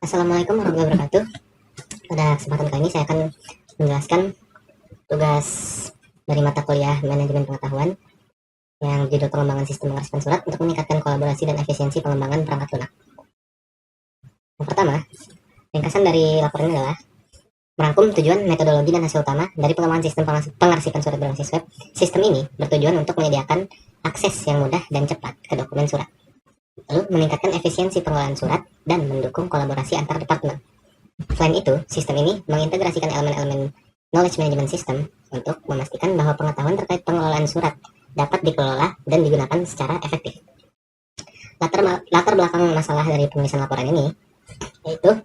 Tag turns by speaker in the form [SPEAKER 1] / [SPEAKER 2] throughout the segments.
[SPEAKER 1] Assalamualaikum warahmatullahi wabarakatuh. Pada kesempatan kali ini saya akan menjelaskan tugas dari mata kuliah Manajemen Pengetahuan yang judul pengembangan sistem pengarsipan surat untuk meningkatkan kolaborasi dan efisiensi pengembangan perangkat lunak. Yang pertama, ringkasan dari laporan ini adalah merangkum tujuan, metodologi, dan hasil utama dari pengembangan sistem pengarsipan surat berbasis web. Sistem ini bertujuan untuk menyediakan akses yang mudah dan cepat ke dokumen surat, lalu meningkatkan efisiensi pengelolaan surat dan mendukung kolaborasi antar departemen. Selain itu, sistem ini mengintegrasikan elemen-elemen knowledge management system untuk memastikan bahwa pengetahuan terkait pengelolaan surat dapat dikelola dan digunakan secara efektif. Latar belakang masalah dari penulisan laporan ini yaitu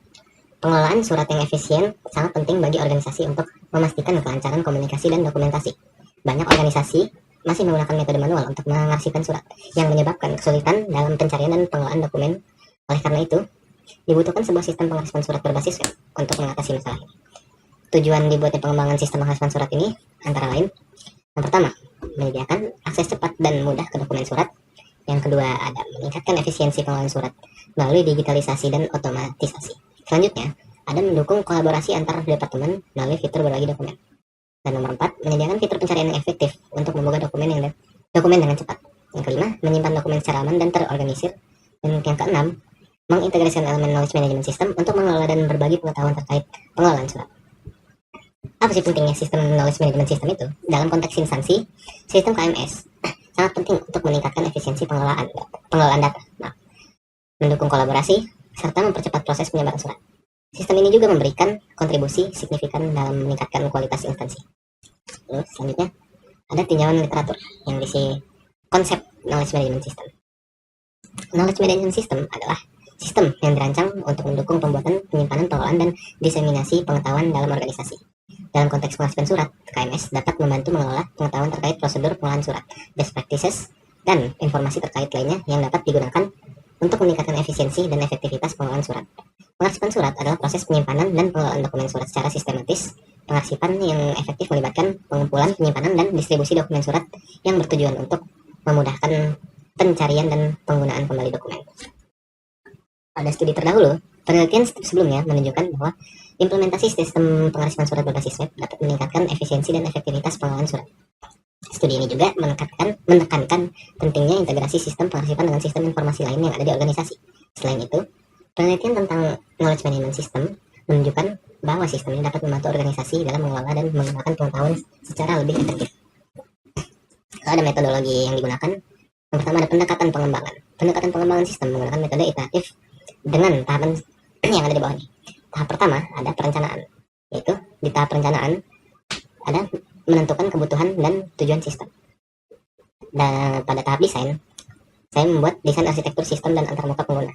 [SPEAKER 1] pengelolaan surat yang efisien sangat penting bagi organisasi untuk memastikan kelancaran komunikasi dan dokumentasi. Banyak organisasi masih menggunakan metode manual untuk mengarsipkan surat yang menyebabkan kesulitan dalam pencarian dan pengelolaan dokumen. Oleh karena itu, dibutuhkan sebuah sistem pengarsipan surat berbasis web untuk mengatasi masalah ini. Tujuan dibuatnya pengembangan sistem pengarsipan surat ini antara lain, yang pertama, menyediakan akses cepat dan mudah ke dokumen surat. Yang kedua, ada meningkatkan efisiensi pengelolaan surat melalui digitalisasi dan otomatisasi. Selanjutnya, ada mendukung kolaborasi antar departemen melalui fitur berbagi dokumen. Dan nomor 4, menyediakan fitur pencarian yang efektif untuk membuka dokumen dengan cepat. Yang kelima, menyimpan dokumen secara aman dan terorganisir. Dan yang keenam, mengintegrasikan elemen knowledge management system untuk mengelola dan berbagi pengetahuan terkait pengelolaan surat. Apa sih pentingnya sistem knowledge management system itu? Dalam konteks instansi, sistem KMS sangat penting untuk meningkatkan efisiensi pengelolaan data, mendukung kolaborasi, serta mempercepat proses penyebaran surat. Sistem ini juga memberikan kontribusi signifikan dalam meningkatkan kualitas instansi. Lalu selanjutnya, ada tinjauan literatur yang diisi konsep knowledge management system. Knowledge management system adalah sistem yang dirancang untuk mendukung pembuatan, penyimpanan, pengelolaan, dan diseminasi pengetahuan dalam organisasi. Dalam konteks pengarsipan surat, KMS dapat membantu mengelola pengetahuan terkait prosedur pengelolaan surat, best practices, dan informasi terkait lainnya yang dapat digunakan untuk meningkatkan efisiensi dan efektivitas pengelolaan surat. Pengarsipan surat adalah proses penyimpanan dan pengelolaan dokumen surat secara sistematis. Pengarsipan yang efektif melibatkan pengumpulan, penyimpanan, dan distribusi dokumen surat yang bertujuan untuk memudahkan pencarian dan penggunaan kembali dokumen. Pada studi terdahulu, penelitian sebelumnya menunjukkan bahwa implementasi sistem pengarsipan surat berbasis web dapat meningkatkan efisiensi dan efektivitas pengelolaan surat. Studi ini juga menekankan pentingnya integrasi sistem pengarsipan dengan sistem informasi lain yang ada di organisasi. Selain itu, penelitian tentang knowledge management system menunjukkan bahwa sistem ini dapat membantu organisasi dalam mengelola dan menggunakan pengetahuan secara lebih efektif. Kalau ada metodologi yang digunakan, yang pertama ada pendekatan pengembangan. Pendekatan pengembangan sistem menggunakan metode iteratif dengan tahapan yang ada di bawah ini. Tahap pertama ada perencanaan, yaitu di tahap perencanaan ada menentukan kebutuhan dan tujuan sistem. Dan pada tahap desain, saya membuat desain arsitektur sistem dan antarmuka pengguna.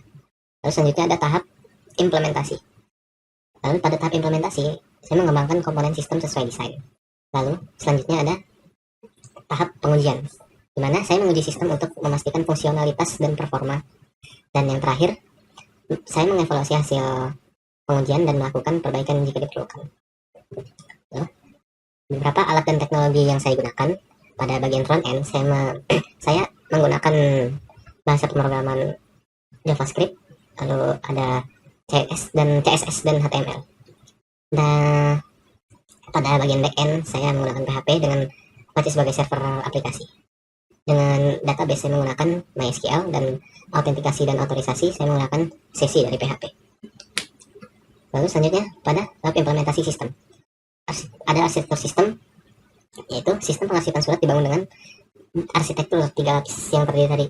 [SPEAKER 1] Lalu selanjutnya ada tahap implementasi. Lalu pada tahap implementasi, saya mengembangkan komponen sistem sesuai desain. Lalu selanjutnya ada tahap pengujian, di mana saya menguji sistem untuk memastikan fungsionalitas dan performa. Dan yang terakhir, saya mengevaluasi hasil pengujian dan melakukan perbaikan jika diperlukan. Beberapa alat dan teknologi yang saya gunakan pada bagian front end, saya menggunakan bahasa pemrograman JavaScript, lalu ada CSS dan HTML. Dan pada bagian back end, saya menggunakan PHP dengan Apache sebagai server aplikasi. Dengan database saya menggunakan MySQL, dan autentikasi dan otorisasi saya menggunakan sesi dari PHP. Lalu selanjutnya pada tahap implementasi sistem. Ada arsitektur sistem, yaitu sistem pengarsipan surat dibangun dengan arsitektur 3 lapis yang terdiri dari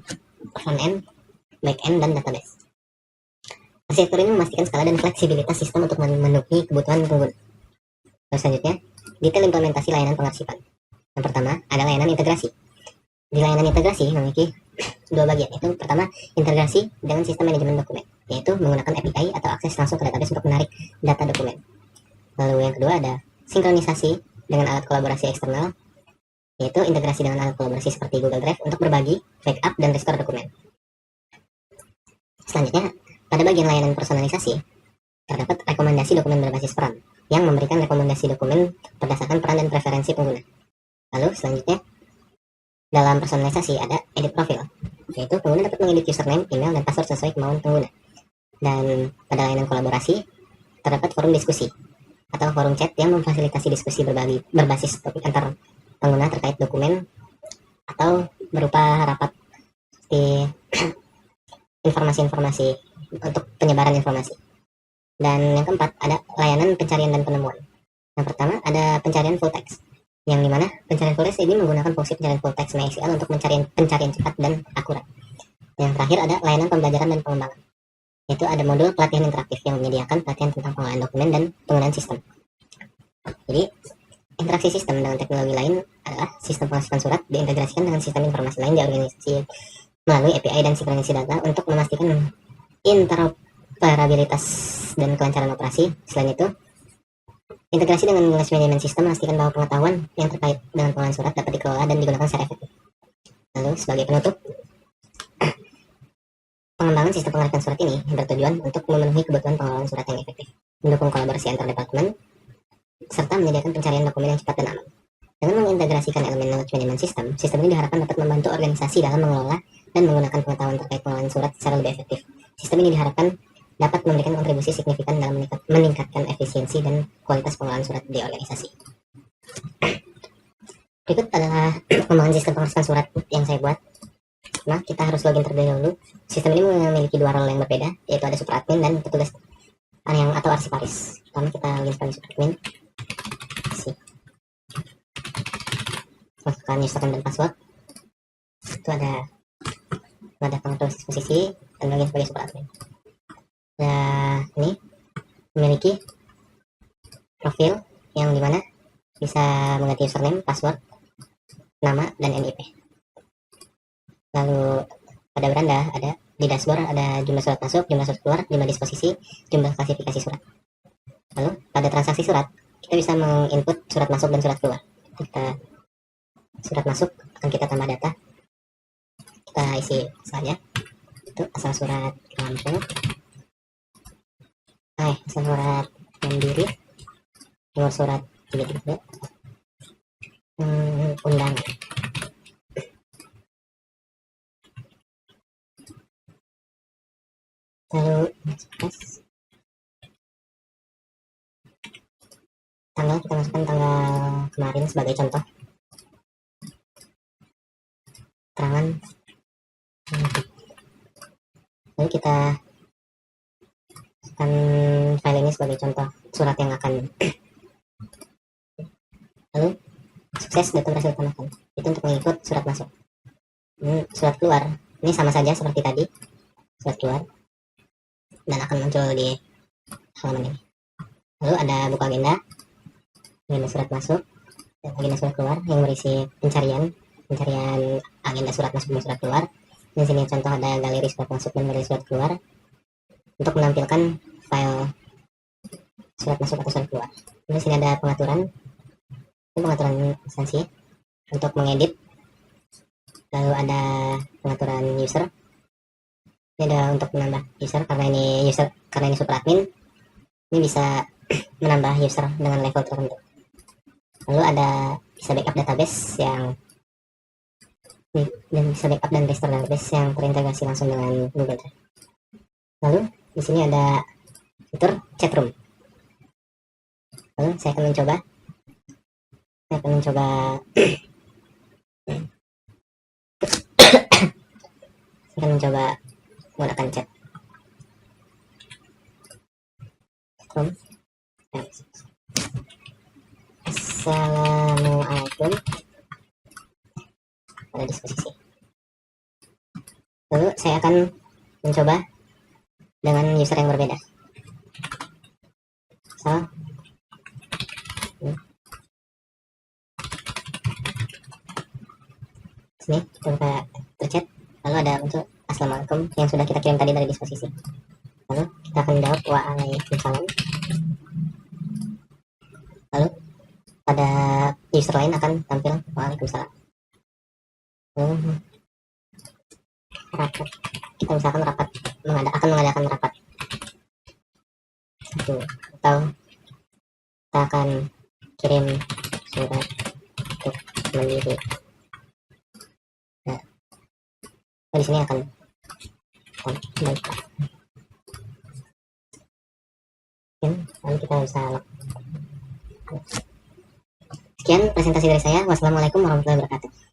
[SPEAKER 1] front end, back end, dan database. Arsitektur ini memastikan skala dan fleksibilitas sistem untuk memenuhi kebutuhan pengguna. Lalu selanjutnya, detail implementasi layanan pengarsipan. Yang pertama ada layanan integrasi. Di layanan integrasi memiliki 2 bagian, yaitu pertama integrasi dengan sistem manajemen dokumen, yaitu menggunakan API atau akses langsung ke database untuk menarik data dokumen. Lalu yang kedua ada sinkronisasi dengan alat kolaborasi eksternal, yaitu integrasi dengan alat kolaborasi seperti Google Drive untuk berbagi, backup, dan restore dokumen. Selanjutnya, pada bagian layanan personalisasi, terdapat rekomendasi dokumen berbasis peran, yang memberikan rekomendasi dokumen berdasarkan peran dan preferensi pengguna. Lalu selanjutnya, dalam personalisasi ada edit profil, yaitu pengguna dapat mengedit username, email, dan password sesuai kemauan pengguna. Dan pada layanan kolaborasi terdapat forum diskusi atau forum chat yang memfasilitasi diskusi berbasis topik antar pengguna terkait dokumen atau berupa rapat di informasi-informasi untuk penyebaran informasi. Dan yang keempat, ada layanan pencarian dan penemuan. Yang pertama, ada pencarian full text, yang dimana pencarian full text ini menggunakan fungsi pencarian full text MySQL untuk pencarian cepat dan akurat. Yang terakhir, ada layanan pembelajaran dan pengembangan, yaitu ada modul pelatihan interaktif yang menyediakan pelatihan tentang pengelolaan dokumen dan penggunaan sistem. Jadi, interaksi sistem dengan teknologi lain adalah sistem pengarsipan surat diintegrasikan dengan sistem informasi lain di organisasi melalui API dan sinkronisasi data untuk memastikan interoperabilitas dan kelancaran operasi. Selain itu, integrasi dengan knowledge management system memastikan bahwa pengetahuan yang terkait dengan pengelolaan surat dapat dikelola dan digunakan secara efektif. Lalu, sebagai penutup, pengembangan sistem pengarahan surat ini bertujuan untuk memenuhi kebutuhan pengelolaan surat yang efektif, mendukung kolaborasi antar departemen, serta menyediakan pencarian dokumen yang cepat dan aman. Dengan mengintegrasikan elemen knowledge management system, sistem ini diharapkan dapat membantu organisasi dalam mengelola dan menggunakan pengetahuan terkait pengelolaan surat secara lebih efektif. Sistem ini diharapkan dapat memberikan kontribusi signifikan dalam meningkatkan efisiensi dan kualitas pengelolaan surat di organisasi. Berikut adalah pengembangan sistem pengarsipan surat yang saya buat. Nah, kita harus login terlebih dahulu. Sistem ini memiliki dua role yang berbeda, yaitu ada super admin dan petugas yang atau arsiparis. Pertama kita login sebagai super admin. Masukkan username dan password. Itu ada pengatur posisi dan login sebagai super admin. Nah, ini memiliki profil yang dimana bisa mengganti username, password, nama, dan NIP. Lalu pada beranda ada di dashboard ada jumlah surat masuk, jumlah surat keluar, jumlah disposisi, jumlah klasifikasi surat. Lalu pada transaksi surat kita bisa menginput surat masuk dan surat keluar. Kita surat masuk akan kita tambah data, kita isi saja itu asal surat kampung, asal surat mandiri, nomor surat 33, undangan. Lalu tanggal kita masukkan tanggal kemarin sebagai contoh. Keterangan. Lalu kita akan file ini sebagai contoh surat yang akan. Lalu sukses data berhasil ditambahkan. Itu untuk mengikut surat masuk. Surat keluar ini sama saja seperti tadi, surat keluar dan akan muncul di halaman ini. Lalu ada buku agenda surat masuk dan agenda surat keluar yang berisi pencarian agenda surat masuk dan surat keluar. Di sini contoh ada galeri surat masuk dan galeri surat keluar untuk menampilkan file surat masuk atau surat keluar. Di sini ada pengaturan instansi untuk mengedit. Lalu ada pengaturan user. Ini ada untuk menambah user karena ini super admin. Ini bisa menambah user dengan level tertentu. Lalu ada bisa backup database dan bisa backup dan restore database yang terintegrasi langsung dengan Google Drive. Lalu di sini ada fitur chatroom. Lalu saya akan mencoba menggunakan chat. Assalamualaikum. Pada disposisi. Lalu saya akan mencoba dengan user yang berbeda. Sini kita terchat. Lalu ada untuk Assalamualaikum yang sudah kita kirim tadi dari disposisi. Lalu kita akan jawab Waalaikumsalam. Lalu pada user lain akan tampil Waalaikumsalam. Rapat. Kita misalkan akan mengadakan rapat. Atau kita akan kirim surat untuk mandiri. Di sini akan baik. login, lalu kita bisa log. Sekian presentasi dari saya. Wassalamualaikum warahmatullahi wabarakatuh.